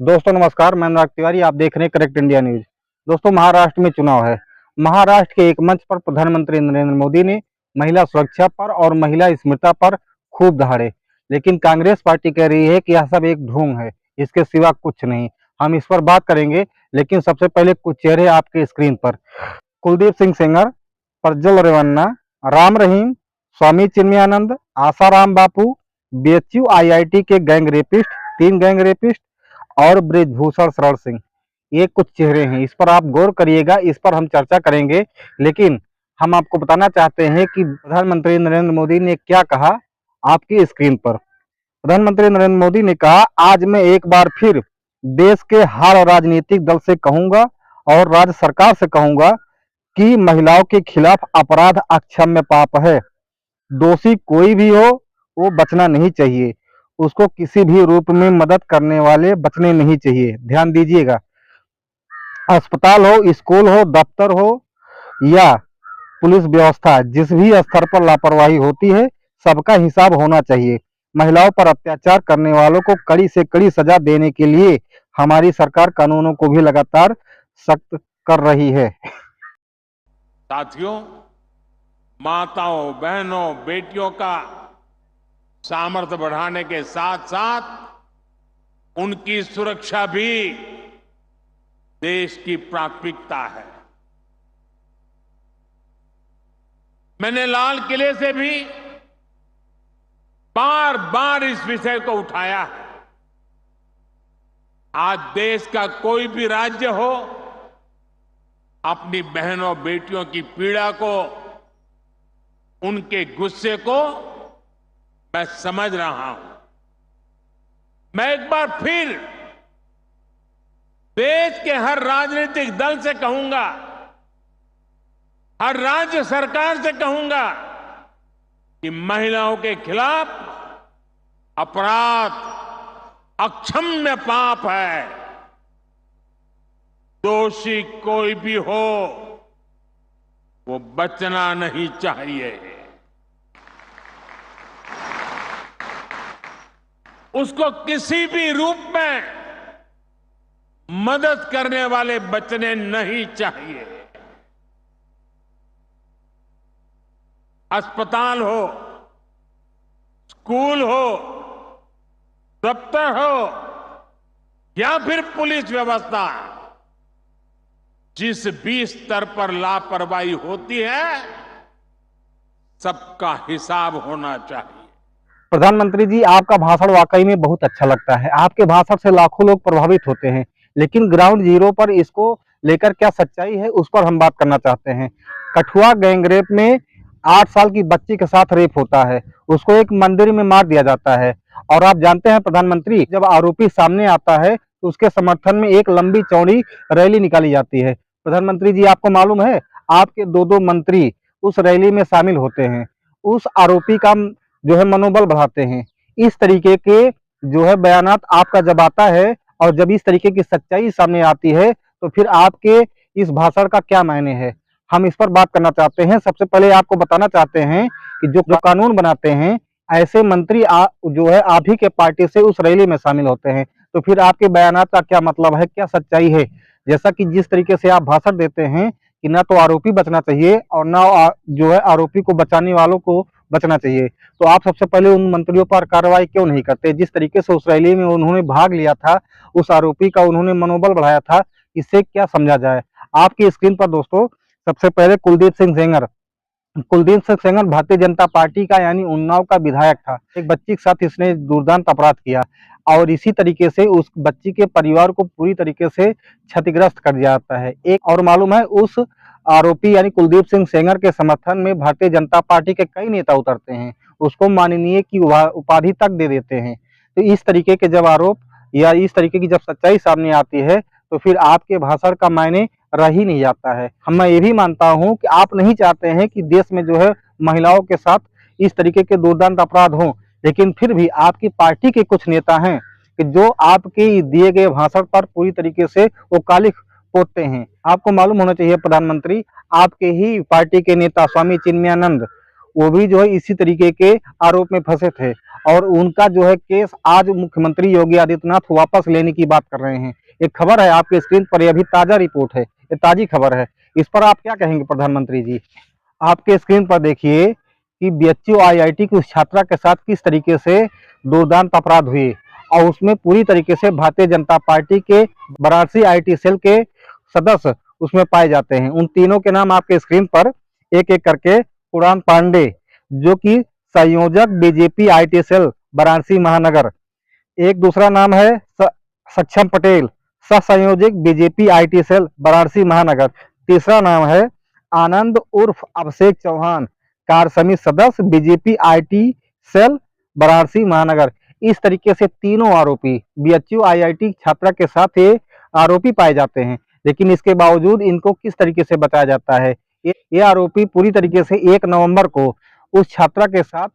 दोस्तों नमस्कार, मैं अनुराग तिवारी। आप देख रहे हैं करेक्ट इंडिया न्यूज। दोस्तों, महाराष्ट्र में चुनाव है। महाराष्ट्र के एक मंच पर प्रधानमंत्री नरेंद्र मोदी ने महिला सुरक्षा पर और महिला स्मिता पर खूब दहाड़े, लेकिन कांग्रेस पार्टी कह रही है कि यह सब एक ढोंग है, इसके सिवा कुछ नहीं। हम इस पर बात करेंगे, लेकिन सबसे पहले कुछ चेहरे आपके स्क्रीन पर। कुलदीप सिंह सेंगर, प्रज्वल रेवन्ना, राम रहीम, स्वामी चिन्मयानंद, आसाराम बापू, बीएचयू आईआईटी के गैंग रेपिस्ट, 3 गैंग रेपिस्ट और ब्रिजभूषण शरण सिंह। ये कुछ चेहरे हैं, इस पर आप गौर करिएगा, इस पर हम चर्चा करेंगे। लेकिन हम आपको बताना चाहते हैं कि प्रधानमंत्री नरेंद्र मोदी ने क्या कहा आपकी स्क्रीन पर। प्रधानमंत्री नरेंद्र मोदी ने कहा, आज मैं एक बार फिर देश के हर राजनीतिक दल से कहूंगा और राज्य सरकार से कहूंगा कि महिलाओं के खिलाफ अपराध अक्षम्य पाप है। दोषी कोई भी हो, वो बचना नहीं चाहिए। उसको किसी भी रूप में मदद करने वाले बचने नहीं चाहिए। ध्यान दीजिएगा, अस्पताल हो, स्कूल हो, दफ्तर हो या पुलिस व्यवस्था, जिस भी स्तर पर लापरवाही होती है, सबका हिसाब होना चाहिए। महिलाओं पर अत्याचार करने वालों को कड़ी से कड़ी सजा देने के लिए हमारी सरकार कानूनों को भी लगातार सख्त कर रही है। साथियों, माताओं, बहनों, बेटियों का सामर्थ्य बढ़ाने के साथ साथ उनकी सुरक्षा भी देश की प्राथमिकता है। मैंने लाल किले से भी बार बार इस विषय को उठाया है। आज देश का कोई भी राज्य हो, अपनी बहनों बेटियों की पीड़ा को, उनके गुस्से को मैं समझ रहा हूं। मैं एक बार फिर देश के हर राजनीतिक दल से कहूंगा, हर राज्य सरकार से कहूंगा कि महिलाओं के खिलाफ अपराध अक्षम्य पाप है। दोषी कोई भी हो, वो बचना नहीं चाहिए। उसको किसी भी रूप में मदद करने वाले बचने नहीं चाहिए। अस्पताल हो, स्कूल हो, दफ्तर हो या फिर पुलिस व्यवस्था, जिस भी स्तर पर लापरवाही होती है, सबका हिसाब होना चाहिए। प्रधानमंत्री जी, आपका भाषण वाकई में बहुत अच्छा लगता है। आपके भाषण से लाखों लोग प्रभावित होते हैं, लेकिन ग्राउंड जीरो पर इसको लेकर क्या सच्चाई है, उस पर हम बात करना चाहते हैं। कठुआ गैंगरेप में 8 साल की बच्ची के साथ रेप होता है, उसको एक मंदिर में मार दिया जाता है। और आप जानते हैं प्रधानमंत्री, जब आरोपी सामने आता है तो उसके समर्थन में एक लंबी चौड़ी रैली निकाली जाती है। प्रधानमंत्री जी, आपको मालूम है, आपके 2 मंत्री उस रैली में शामिल होते हैं, उस आरोपी का जो है मनोबल बढ़ाते हैं। इस तरीके के जो है बयानात आपका जब आता है और जब इस तरीके की सच्चाई सामने आती है, तो फिर आपके इस भाषण का क्या मायने है, हम इस पर बात करना चाहते हैं। सबसे पहले आपको बताना चाहते हैं कि जो कानून बनाते हैं, ऐसे मंत्री जो है आप ही के पार्टी से उस रैली में शामिल होते हैं, तो फिर आपके बयानात का क्या मतलब है, क्या सच्चाई है। जैसा कि जिस तरीके से आप भाषण देते हैं कि ना तो आरोपी बचना चाहिए और ना जो है आरोपी को बचाने वालों को बचना चाहिए, तो आप सबसे पहले उन मंत्रियों पर कार्रवाई क्यों नहीं करते। जिस तरीके से उस रैली में उन्होंने भाग लिया था, उस आरोपी का उन्होंने मनोबल बढ़ाया था, इससे क्या समझा जाए। आपकी स्क्रीन पर दोस्तों सबसे पहले कुलदीप सिंह सेंगर। कुलदीप सिंह सेंगर भारतीय जनता पार्टी का यानी उन्नाव का विधायक था। एक बच्ची के साथ इसने दुर्दांत अपराध किया और इसी तरीके से उस बच्ची के परिवार को पूरी तरीके से क्षतिग्रस्त कर दिया जाता है। एक और मालूम है, उस आरोपी यानी कुलदीप सिंह सेंगर के समर्थन में भारतीय जनता पार्टी के कई नेता उतरते हैं, उसको माननीय की उपाधि तक दे देते हैं। तो इस तरीके के जब आरोप या इस तरीके की जब सच्चाई सामने आती है, तो फिर आपके भाषण का मायने रह ही नहीं जाता है। मैं ये भी मानता हूं कि आप नहीं चाहते हैं कि देश में जो है महिलाओं के साथ इस तरीके के दुर्दांत अपराध हों, लेकिन फिर भी आपकी पार्टी के कुछ नेता हैं कि जो आपके दिए गए भाषण पर पूरी तरीके से वो कालिख पोतते हैं। आपको मालूम होना चाहिए प्रधानमंत्री, आपके ही पार्टी के नेता स्वामी चिन्मयानंद, वो भी जो है इसी तरीके के आरोप में फंसे थे और उनका जो है केस आज मुख्यमंत्री योगी आदित्यनाथ वापस लेने की बात कर रहे हैं। एक खबर है आपके स्क्रीन पर, ये अभी ताजा रिपोर्ट है, ये ताजी खबर है। इस पर आप क्या कहेंगे प्रधानमंत्री जी? आपके स्क्रीन पर देखिए कि बीएचयू आईआईटी की उस छात्रा के साथ किस तरीके से दुर्दांत अपराध हुए, और उसमें पूरी तरीके से भारतीय जनता पार्टी के वाराणसी आईटी सेल के सदस्य उसमें पाए जाते हैं। उन तीनों के नाम आपके स्क्रीन पर एक एक करके, कुणाल पांडे जो कि संयोजक बीजेपी आईटी सेल वाराणसी महानगर, एक दूसरा नाम है सक्षम पटेल, सह संयोजक बीजेपी आईटी सेल वाराणसी महानगर, तीसरा नाम है आनंद उर्फ अभिषेक चौहान, कार्य समिति सदस्य बीजेपी आईटी सेल वाराणसी महानगर। इस तरीके से तीनों आरोपी बीएचयू आईआईटी छात्रा के साथ ये आरोपी पाए जाते हैं, लेकिन इसके बावजूद इनको किस तरीके से बताया जाता है? ये आरोपी पूरी तरीके से 1 नवंबर को उस छात्रा के साथ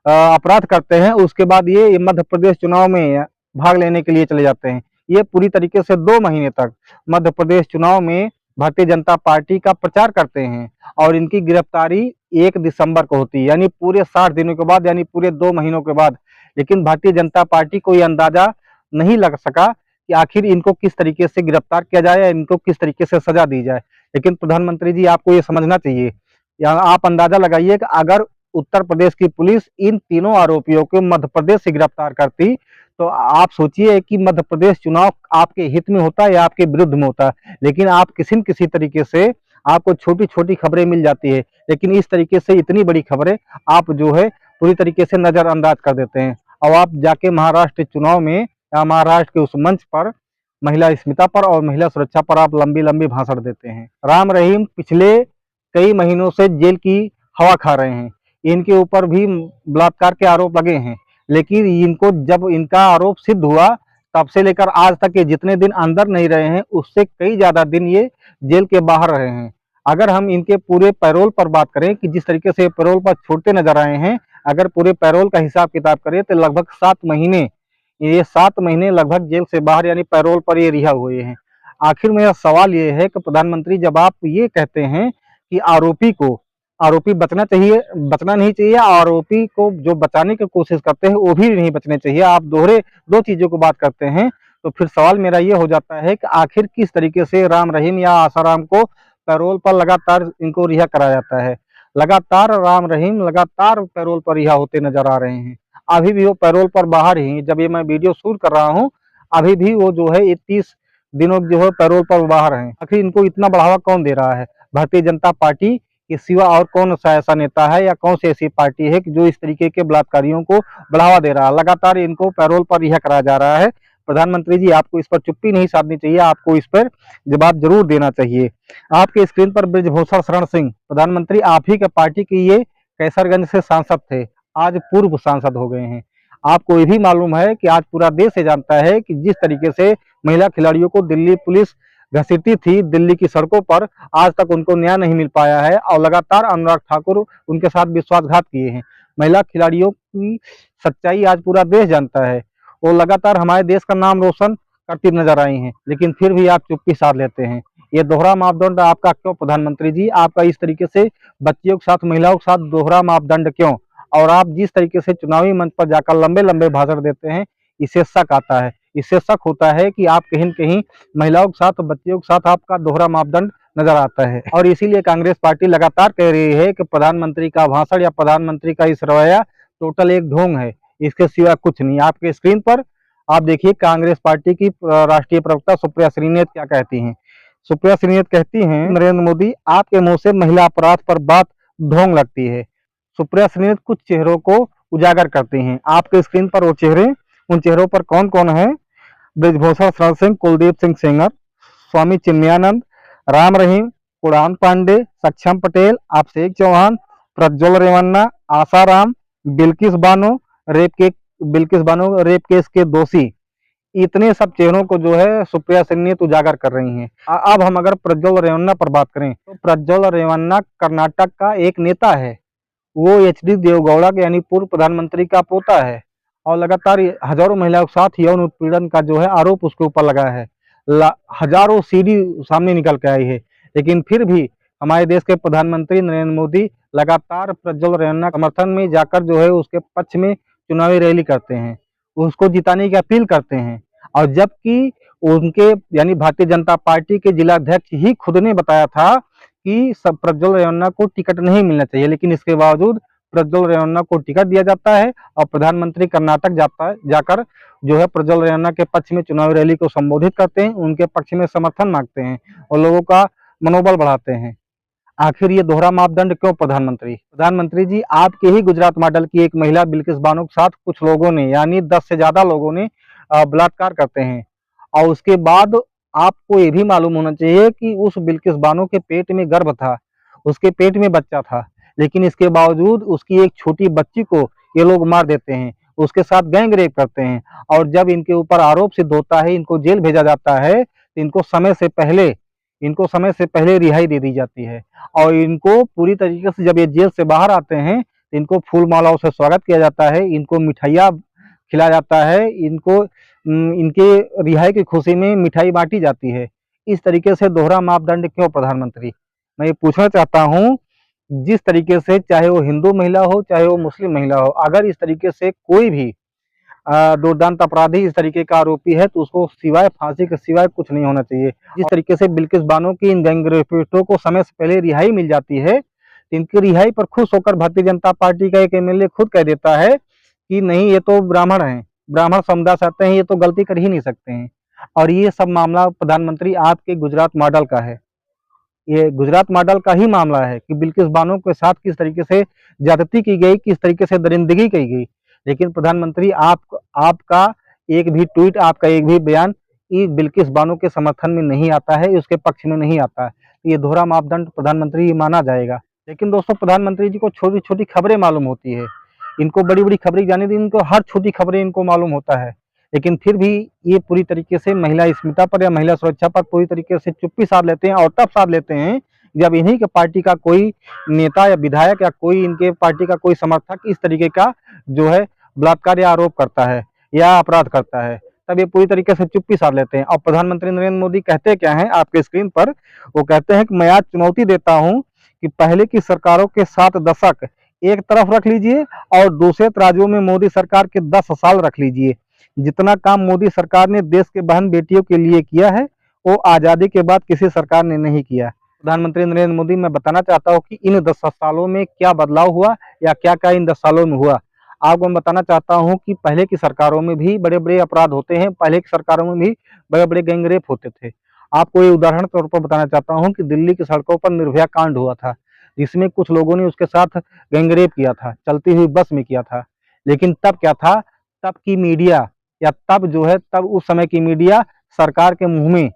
अपराध करते हैं, उसके बाद ये मध्य प्रदेश चुनाव में भाग लेने के लिए चले जाते हैं। ये पूरी तरीके से 2 महीने तक मध्य प्रदेश चुनाव में भारतीय जनता पार्टी का प्रचार करते हैं, और इनकी गिरफ्तारी 1 दिसंबर को होती है, यानी पूरे 60 दिनों के बाद, यानी पूरे 2 महीनों के बाद। लेकिन भारतीय जनता पार्टी को ये अंदाजा नहीं लग सका कि आखिर इनको किस तरीके से गिरफ्तार किया जाए या इनको किस तरीके से सजा दी जाए। लेकिन प्रधानमंत्री जी, आपको ये समझना चाहिए, या आप अंदाजा लगाइए कि अगर उत्तर प्रदेश की पुलिस इन तीनों आरोपियों को मध्य प्रदेश से गिरफ्तार करती, तो आप सोचिए कि मध्य प्रदेश चुनाव आपके हित में होता या आपके विरुद्ध में होता। लेकिन आप किसी न किसी तरीके से आपको छोटी छोटी खबरें मिल जाती है, लेकिन इस तरीके से इतनी बड़ी खबरें आप जो है पूरी तरीके से नजरअंदाज कर देते हैं। और आप जाके महाराष्ट्र चुनाव में या महाराष्ट्र के उस मंच पर महिला स्मिता पर और महिला सुरक्षा पर आप लंबी लंबी भाषण देते हैं। राम रहीम पिछले कई महीनों से जेल की हवा खा रहे हैं, इनके ऊपर भी बलात्कार के आरोप लगे हैं, लेकिन इनको जब इनका आरोप सिद्ध हुआ तब से लेकर आज तक ये जितने दिन अंदर नहीं रहे हैं, उससे कई ज्यादा दिन ये जेल के बाहर रहे हैं। अगर हम इनके पूरे पैरोल पर बात करें कि जिस तरीके से पैरोल पर छूटते नजर आए हैं, अगर पूरे पैरोल का हिसाब किताब करें तो लगभग 7 महीने, ये 7 महीने लगभग जेल से बाहर यानी पैरोल पर ये रिहा हुए हैं। आखिर मेरा सवाल ये है कि प्रधानमंत्री, जब आप ये कहते हैं कि आरोपी बचना चाहिए, बचना नहीं चाहिए, आरोपी को जो बचाने की कोशिश करते हैं वो भी नहीं बचने चाहिए, आप दोहरे 2 चीजों को बात करते हैं, तो फिर सवाल मेरा ये हो जाता है कि आखिर किस तरीके से राम रहीम या आसाराम को पैरोल पर लगातार इनको रिहा कराया जाता है? लगातार राम रहीम लगातार पैरोल पर रिहा होते नजर आ रहे हैं। अभी भी वो पैरोल पर बाहर ही, जब ये मैं वीडियो शूट कर रहा हूँ, अभी भी वो जो है 30 दिनों जो है पैरोल पर बाहर हैं। आखिर इनको इतना बढ़ावा कौन दे रहा है? भारतीय जनता पार्टी के सिवा और कौन सा ऐसा नेता है या कौन सी ऐसी पार्टी है कि जो इस तरीके के बलात्कारियों को बढ़ावा दे रहा है? लगातार इनको पैरोल पर रिहा कराया जा रहा है। प्रधानमंत्री जी, आपको इस पर चुप्पी नहीं साधनी चाहिए, आपको इस पर जवाब जरूर देना चाहिए। आपके स्क्रीन पर ब्रजभूषण शरण सिंह, प्रधानमंत्री आप ही के पार्टी के ये कैसरगंज से सांसद थे, आज पूर्व सांसद हो गए हैं। आपको ये भी मालूम है कि आज पूरा देश ये जानता है कि जिस तरीके से महिला खिलाड़ियों को दिल्ली पुलिस घसीटती थी दिल्ली की सड़कों पर, आज तक उनको न्याय नहीं मिल पाया है, और लगातार अनुराग ठाकुर उनके साथ विश्वासघात किए हैं। महिला खिलाड़ियों की सच्चाई आज पूरा देश जानता है, वो लगातार हमारे देश का नाम रोशन करती नजर आई हैं, लेकिन फिर भी आप चुप्पी साध लेते हैं। ये दोहरा मापदंड आपका क्यों प्रधानमंत्री जी? आपका इस तरीके से बच्चियों के साथ, महिलाओं के साथ दोहरा मापदंड क्यों? और आप जिस तरीके से चुनावी मंच पर जाकर लंबे लंबे भाषण देते हैं, इससे शक आता है, इससे शक होता है कि आप कहीं न कहीं महिलाओं के साथ, बच्चियों के साथ आपका दोहरा मापदंड नजर आता है। और इसीलिए कांग्रेस पार्टी लगातार कह रही है कि प्रधानमंत्री का भाषण या प्रधानमंत्री का इस रवैया टोटल एक ढोंग है, इसके सिवा कुछ नहीं। आपके स्क्रीन पर आप देखिए कांग्रेस पार्टी की राष्ट्रीय प्रवक्ता सुप्रिया श्रीनेत क्या कहती हैं। सुप्रिया श्रीनेत कहती हैं, नरेंद्र मोदी आपके मुंह से महिला अपराध पर बात ढोंग लगती है। सुप्रिया श्रीनेत कुछ चेहरों को उजागर करती हैं। आपके स्क्रीन पर वो चेहरे, उन चेहरों पर कौन कौन है? ब्रजभूषण शरण सिंह, कुलदीप सिंह सेंगर, स्वामी चिन्मयानंद, राम रहीम, कुणाल पांडे, सक्षम पटेल, अभिषेक चौहान, प्रज्वल रेवन्ना, आसाराम, बिल्किस बानो रेप केस के दोषी, इतने सब चेहरों को जो है सुप्रिया श्रीनेत उजागर कर रही हैं। अब हम अगर प्रज्वल रेवन्ना पर बात करें, तो प्रज्वल रेवन्ना कर्नाटक का एक नेता है, वो एचडी देवगौड़ा के यानी पूर्व प्रधानमंत्री का पोता है, और लगातार हजारों महिलाओं के साथ यौन उत्पीड़न का जो है आरोप उसके ऊपर लगा है। हजारों सीडी सामने निकल के आई है, लेकिन फिर भी हमारे देश के प्रधानमंत्री नरेंद्र मोदी लगातार प्रज्वल रेवन्ना समर्थन में जाकर जो है उसके पक्ष में चुनावी रैली करते हैं, उसको जिताने की अपील करते हैं। और जबकि उनके यानी भारतीय जनता पार्टी के जिला अध्यक्ष ही खुद ने बताया था कि सब प्रज्वल रेवन्ना को टिकट नहीं मिलना चाहिए, लेकिन इसके बावजूद प्रज्वल रेवन्ना को टिकट दिया जाता है और प्रधानमंत्री कर्नाटक जाता है, जाकर जो है प्रज्वल रेवन्ना के पक्ष में चुनावी रैली को संबोधित करते हैं, उनके पक्ष में समर्थन मांगते हैं और लोगों का मनोबल बढ़ाते हैं। आखिर ये दोहरा मापदंड क्यों प्रधानमंत्री? प्रधानमंत्री जी, आपके ही गुजरात मॉडल की एक महिला बिल्किस बानो के साथ कुछ लोगों ने यानी 10 से ज्यादा लोगों ने बलात्कार करते हैं और उसके बाद आपको ये भी मालूम होना चाहिए कि उस बिल्किस बानो के पेट में गर्भ था, उसके पेट में बच्चा था, लेकिन इसके बावजूद उसकी एक छोटी बच्ची को ये लोग मार देते हैं, उसके साथ गैंग रेप करते हैं और जब इनके ऊपर आरोप सिद्ध होता है, इनको जेल भेजा जाता है, तो इनको समय से पहले रिहाई दे दी जाती है और इनको पूरी तरीके से जब ये जेल से बाहर आते हैं, तो इनको फूल मालाओं से स्वागत किया जाता है, इनको मिठाइयाँ खिलाया जाता है, इनको इनके रिहाई की खुशी में मिठाई बांटी जाती है। इस तरीके से दोहरा मापदंड क्यों प्रधानमंत्री? मैं ये पूछना चाहता हूँ, जिस तरीके से चाहे वो हिंदू महिला हो, चाहे वो मुस्लिम महिला हो, अगर इस तरीके से कोई भी दुर्दांत अपराधी इस तरीके का आरोपी है तो उसको सिवाय फांसी के सिवाय कुछ नहीं होना चाहिए। जिस तरीके से बिल्किस बानो की इन गैंग रेपिस्टों को समय से पहले रिहाई मिल जाती है, इनकी रिहाई पर खुश होकर भारतीय जनता पार्टी का एक एमएलए खुद कह देता है कि नहीं, ये तो ब्राह्मण हैं, ब्राह्मण समुदाय से आते हैं, ये तो गलती कर ही नहीं सकते हैं। और ये सब मामला प्रधानमंत्री आपके गुजरात मॉडल का है, ये गुजरात मॉडल का ही मामला है कि बिल्किस बानो के साथ किस तरीके से ज्यादती की गई, किस तरीके से दरिंदगी की गई। लेकिन प्रधानमंत्री आपका एक भी ट्वीट, आपका एक भी बयान ये बिल्किस बानो के समर्थन में नहीं आता है, उसके पक्ष में नहीं आता है। ये दोहरा मापदंड प्रधानमंत्री माना जाएगा। लेकिन दोस्तों, प्रधानमंत्री जी को छोटी छोटी खबरें मालूम होती है, इनको बड़ी बड़ी खबरें जाने दी, इनको हर छोटी खबरें इनको मालूम होता है, लेकिन फिर भी ये पूरी तरीके से महिला अस्मिता पर या महिला सुरक्षा पर पूरी तरीके से चुप्पी साध लेते हैं और तब साध लेते हैं जब इन्हीं के पार्टी का कोई नेता या विधायक या कोई इनके पार्टी का कोई समर्थक इस तरीके का जो है बलात्कार या आरोप करता है या अपराध करता है, तब ये पूरी तरीके से चुप्पी साध लेते हैं। और प्रधानमंत्री नरेंद्र मोदी कहते क्या हैं आपके स्क्रीन पर? वो कहते हैं कि मैं आज चुनौती देता हूं कि पहले की सरकारों के 7 दशक एक तरफ रख लीजिए और दूसरे राज्यों में मोदी सरकार के 10 साल रख लीजिए। जितना काम मोदी सरकार ने देश के बहन बेटियों के लिए किया है, वो आजादी के बाद किसी सरकार ने नहीं किया। प्रधानमंत्री नरेंद्र मोदी, मैं बताना चाहता हूँ कि इन 10 सालों में क्या बदलाव हुआ या क्या क्या इन 10 सालों में हुआ। आपको मैं बताना चाहता हूँ कि पहले की सरकारों में भी बड़े बड़े अपराध होते हैं, पहले की सरकारों में भी बड़े बड़े गैंगरेप होते थे। आपको ये उदाहरण तौर पर बताना चाहता हूँ कि दिल्ली की सड़कों पर निर्भया कांड हुआ था, जिसमें कुछ लोगों ने उसके साथ गैंगरेप किया था, चलती हुई बस में किया था। लेकिन तब क्या था, तब की मीडिया या तब उस समय की मीडिया सरकार के मुंह में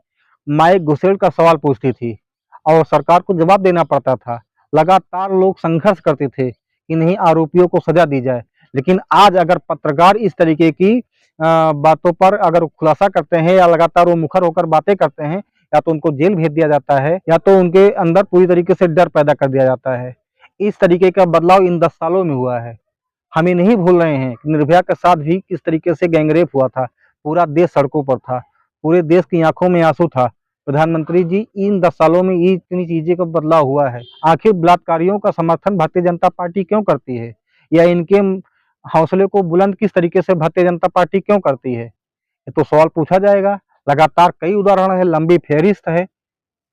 माइक घुसेड़ कर सवाल पूछती थी और सरकार को जवाब देना पड़ता था। लगातार लोग संघर्ष करते थे कि नहीं, आरोपियों को सजा दी जाए। लेकिन आज अगर पत्रकार इस तरीके की बातों पर अगर खुलासा करते हैं या लगातार वो मुखर होकर बातें करते हैं, या तो उनको जेल भेज दिया जाता है या तो उनके अंदर पूरी तरीके से डर पैदा कर दिया जाता है। इस तरीके का बदलाव इन 10 सालों में हुआ है। हम ये नहीं भूल रहे हैं कि निर्भया के साथ भी किस तरीके से गैंगरेप हुआ था, पूरा देश सड़कों पर था, पूरे देश की आंखों में आंसू था। प्रधानमंत्री जी, इन 10 सालों में ये इतनी चीजें का बदलाव हुआ है। आखिर बलात्कारियों का समर्थन भारतीय जनता पार्टी क्यों करती है, या इनके हौसले को बुलंद किस तरीके से भारतीय जनता पार्टी क्यों करती है? ये तो सवाल पूछा जाएगा। लगातार कई उदाहरण है, लंबी फेहरिस्त है,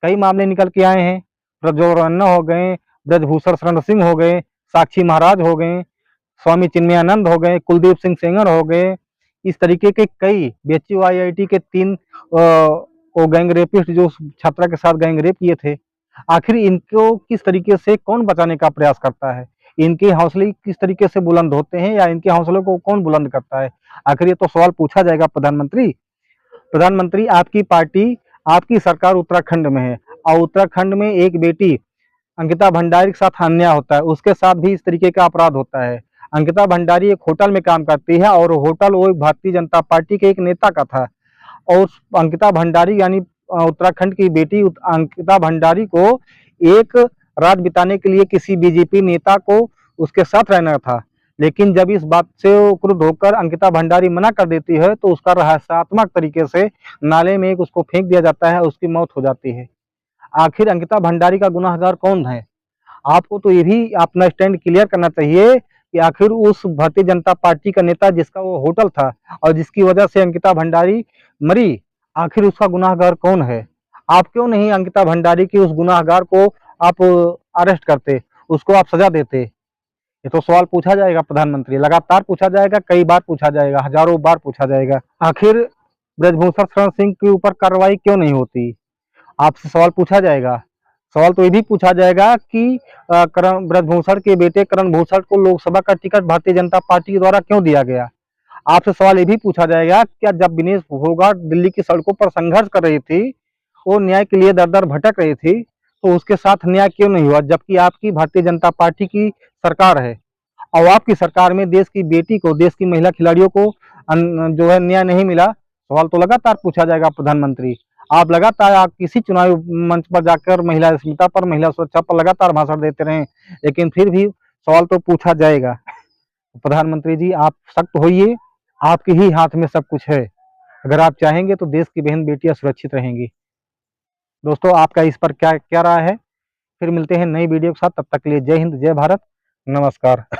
कई मामले निकल के आए हैं। प्रज्वल रेवन्ना हो गए, ब्रजभूषण शरण सिंह हो गए, साक्षी महाराज हो गए, स्वामी चिन्मयानंद हो गए, कुलदीप सिंह सेंगर हो गए। इस तरीके के कई बीएचयू आईआईटी के 3 वो गैंग रेपिस्ट जो छात्रा के साथ गैंग रेप किए थे, आखिर इनको किस तरीके से कौन बचाने का प्रयास करता है? इनके हौसले किस तरीके से बुलंद होते हैं या इनके हौसलों को कौन बुलंद करता है? आखिर ये तो सवाल पूछा जाएगा प्रधानमंत्री। प्रधानमंत्री, आपकी पार्टी, आपकी सरकार उत्तराखंड में है और उत्तराखंड में एक बेटी अंकिता भंडारी के साथ अन्याय होता है, उसके साथ भी इस तरीके का अपराध होता है। अंकिता भंडारी एक होटल में काम करती है और होटल वो भारतीय जनता पार्टी के एक नेता का था और अंकिता भंडारी यानी उत्तराखंड की बेटी अंकिता भंडारी को एक रात बिताने के लिए किसी बीजेपी नेता को उसके साथ रहना था। लेकिन जब इस बात से क्रुद्ध होकर अंकिता भंडारी मना कर देती है तो उसका रहस्यात्मक तरीके से नाले में एक उसको फेंक दिया जाता है, उसकी मौत हो जाती है। आखिर अंकिता भंडारी का गुनाहगार कौन है? आपको तो ये भी अपना स्टैंड क्लियर करना चाहिए कि आखिर उस भारतीय जनता पार्टी का नेता जिसका वो होटल था और जिसकी वजह से अंकिता भंडारी मरी, आखिर उसका गुनाहगार कौन है? आप क्यों नहीं अंकिता भंडारी की उस गुनाहगार को आप अरेस्ट करते, उसको आप सजा देते? ये तो सवाल पूछा जाएगा प्रधानमंत्री, लगातार पूछा जाएगा, कई बार पूछा जाएगा, हजारों बार पूछा जाएगा। आखिर ब्रजभूषण शरण सिंह के ऊपर कार्रवाई क्यों नहीं होती? आपसे सवाल पूछा जाएगा। सवाल तो ये भी पूछा जाएगा कि करण ब्रजभूषण के बेटे करण भूषण को लोकसभा का टिकट भारतीय जनता पार्टी द्वारा क्यों दिया गया? आपसे सवाल ये भी पूछा जाएगा, क्या जब विनेश फोगाट दिल्ली की सड़कों पर संघर्ष कर रही थी, वो न्याय के लिए दर-दर भटक रही थी, तो उसके साथ न्याय क्यों नहीं हुआ? जबकि आपकी भारतीय जनता पार्टी की सरकार है और आपकी सरकार में देश की बेटी को, देश की महिला खिलाड़ियों को जो है न्याय नहीं मिला। सवाल तो लगातार पूछा जाएगा प्रधानमंत्री। आप लगातार आप किसी चुनावी मंच पर जाकर महिला अस्मिता पर, महिला सुरक्षा पर लगातार भाषण देते रहे, लेकिन फिर भी सवाल तो पूछा जाएगा। प्रधानमंत्री जी, आप सख्त होइए, आपके ही हाथ में सब कुछ है। अगर आप चाहेंगे तो देश की बहन बेटियां सुरक्षित रहेंगी। दोस्तों, आपका इस पर क्या क्या राय है? फिर मिलते हैं नई वीडियो के साथ, तब तक के लिए जय हिंद, जय भारत, नमस्कार।